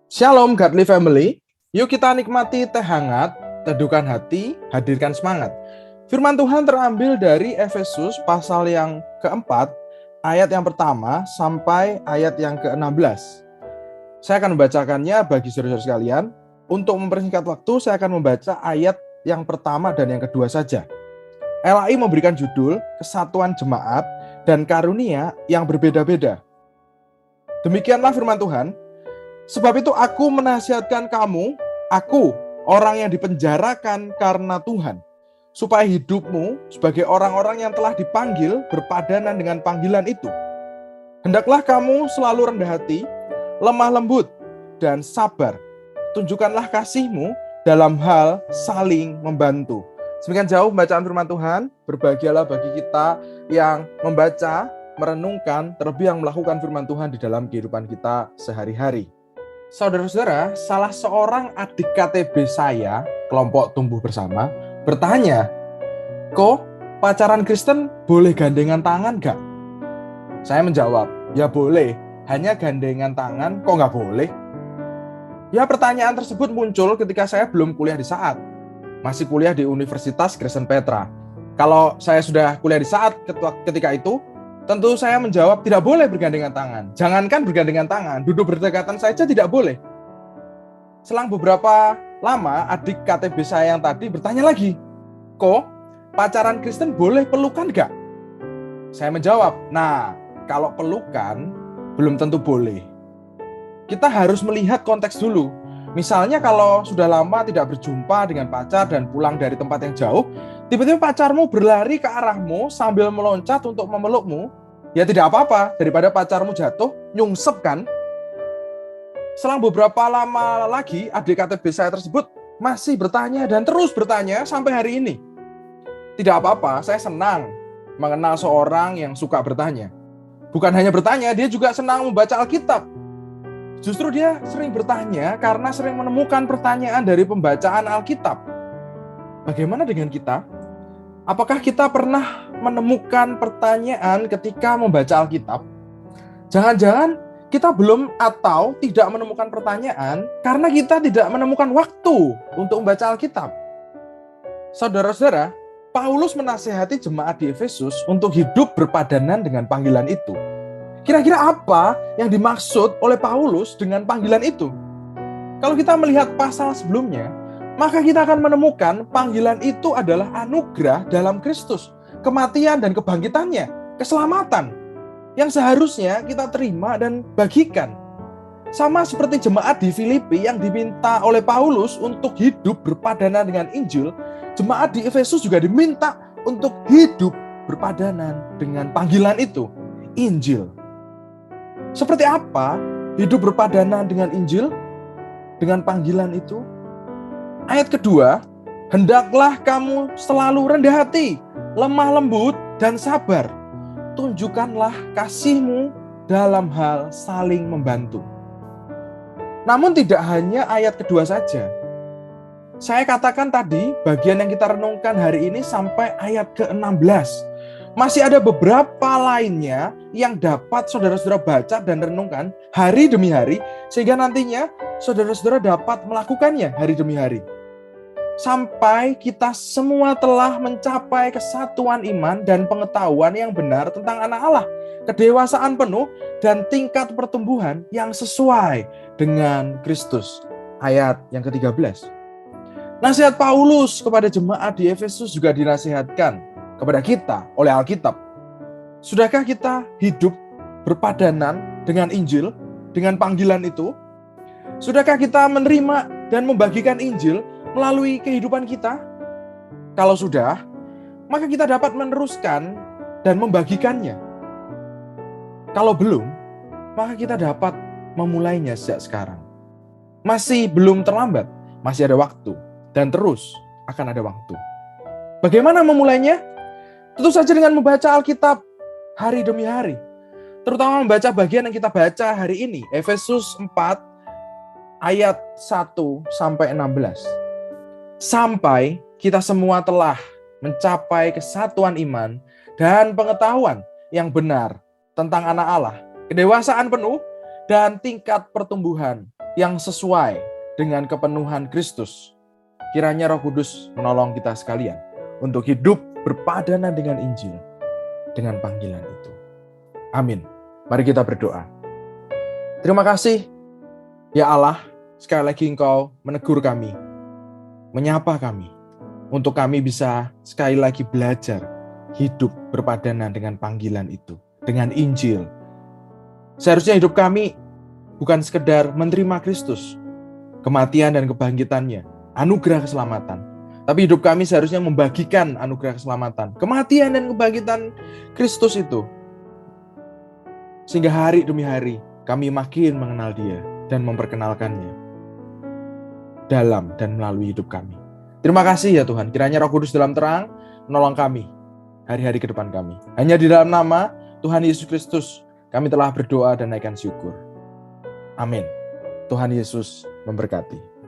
Shalom Godly Family, yuk kita nikmati teh hangat, teduhkan hati, hadirkan semangat. Firman Tuhan terambil dari Efesus pasal yang keempat, ayat yang pertama sampai ayat yang ke-16. Saya akan membacakannya bagi saudara-saudara sekalian. Untuk mempersingkat waktu, saya akan membaca ayat yang pertama dan yang kedua saja. LAI memberikan judul Kesatuan Jemaat dan Karunia yang Berbeda-beda. Demikianlah firman Tuhan. Sebab itu aku menasihatkan kamu, aku, orang yang dipenjarakan karena Tuhan, supaya hidupmu sebagai orang-orang yang telah dipanggil berpadanan dengan panggilan itu. Hendaklah kamu selalu rendah hati, lemah lembut, dan sabar. Tunjukkanlah kasihmu dalam hal saling membantu. Semakin jauh pembacaan firman Tuhan, berbahagialah bagi kita yang membaca, merenungkan, terlebih yang melakukan firman Tuhan di dalam kehidupan kita sehari-hari. Saudara-saudara, salah seorang adik KTB saya, kelompok tumbuh bersama, bertanya, "Kok pacaran Kristen boleh gandengan tangan gak?" Saya menjawab, ya boleh, hanya gandengan tangan kok gak boleh? Ya, pertanyaan tersebut muncul ketika saya belum kuliah di Saat. Masih kuliah di Universitas Kristen Petra. Kalau saya sudah kuliah di Saat ketika itu, tentu saya menjawab tidak boleh bergandengan tangan. Jangankan bergandengan tangan, duduk berdekatan saja tidak boleh. Selang beberapa lama, adik KTB saya yang tadi bertanya lagi, "Kok pacaran Kristen boleh pelukan gak?" Saya menjawab, nah kalau pelukan belum tentu boleh. Kita harus melihat konteks dulu. Misalnya kalau sudah lama tidak berjumpa dengan pacar dan pulang dari tempat yang jauh, tiba-tiba pacarmu berlari ke arahmu sambil meloncat untuk memelukmu, ya tidak apa-apa, daripada pacarmu jatuh, nyungsep kan? Selang beberapa lama lagi, adik KTB saya tersebut masih bertanya dan terus bertanya sampai hari ini. Tidak apa-apa, saya senang mengenal seorang yang suka bertanya. Bukan hanya bertanya, dia juga senang membaca Alkitab. Justru dia sering bertanya karena sering menemukan pertanyaan dari pembacaan Alkitab. Bagaimana dengan kita? Apakah kita pernah menemukan pertanyaan ketika membaca Alkitab? Jangan-jangan kita belum atau tidak menemukan pertanyaan karena kita tidak menemukan waktu untuk membaca Alkitab. Saudara-saudara, Paulus menasihati jemaat di Efesus untuk hidup berpadanan dengan panggilan itu. Kira-kira apa yang dimaksud oleh Paulus dengan panggilan itu? Kalau kita melihat pasal sebelumnya, maka kita akan menemukan panggilan itu adalah anugerah dalam Kristus, kematian dan kebangkitannya, keselamatan yang seharusnya kita terima dan bagikan. Sama seperti jemaat di Filipi yang diminta oleh Paulus untuk hidup berpadanan dengan Injil, jemaat di Efesus juga diminta untuk hidup berpadanan dengan panggilan itu, Injil. Seperti apa hidup berpadanan dengan Injil, dengan panggilan itu? Ayat kedua, hendaklah kamu selalu rendah hati, lemah lembut, dan sabar. Tunjukkanlah kasihmu dalam hal saling membantu. Namun tidak hanya ayat kedua saja. Saya katakan tadi, bagian yang kita renungkan hari ini sampai ayat ke-16. Masih ada beberapa lainnya yang dapat saudara-saudara baca dan renungkan hari demi hari, sehingga nantinya saudara-saudara dapat melakukannya hari demi hari. Sampai kita semua telah mencapai kesatuan iman dan pengetahuan yang benar tentang anak Allah, kedewasaan penuh dan tingkat pertumbuhan yang sesuai dengan Kristus. Ayat yang ke-13. Nasihat Paulus kepada jemaat di Efesus juga dinasihatkan kepada kita oleh Alkitab. Sudahkah kita hidup berpadanan dengan Injil, dengan panggilan itu? Sudahkah kita menerima dan membagikan Injil melalui kehidupan kita? Kalau sudah, maka kita dapat meneruskan dan membagikannya. Kalau belum, maka kita dapat memulainya sejak sekarang. Masih belum terlambat, masih ada waktu, dan terus akan ada waktu. Bagaimana memulainya? Tentu saja dengan membaca Alkitab hari demi hari. Terutama membaca bagian yang kita baca hari ini, Efesus 4 ayat 1 sampai 16. Sampai kita semua telah mencapai kesatuan iman dan pengetahuan yang benar tentang anak Allah, kedewasaan penuh dan tingkat pertumbuhan yang sesuai dengan kepenuhan Kristus. Kiranya Roh Kudus menolong kita sekalian untuk hidup berpadanan dengan Injil, dengan panggilan itu. Amin. Mari kita berdoa. Terima kasih, ya Allah, sekali lagi Engkau menegur kami, menyapa kami, untuk kami bisa sekali lagi belajar hidup berpadanan dengan panggilan itu, dengan Injil. Seharusnya hidup kami bukan sekedar menerima Kristus, kematian dan kebangkitannya, anugerah keselamatan. Tapi hidup kami seharusnya membagikan anugerah keselamatan, kematian dan kebangkitan Kristus itu. Sehingga hari demi hari kami makin mengenal Dia dan memperkenalkannya dalam dan melalui hidup kami. Terima kasih ya Tuhan, kiranya Roh Kudus dalam terang menolong kami hari-hari ke depan kami. Hanya di dalam nama Tuhan Yesus Kristus kami telah berdoa dan naikkan syukur. Amin. Tuhan Yesus memberkati.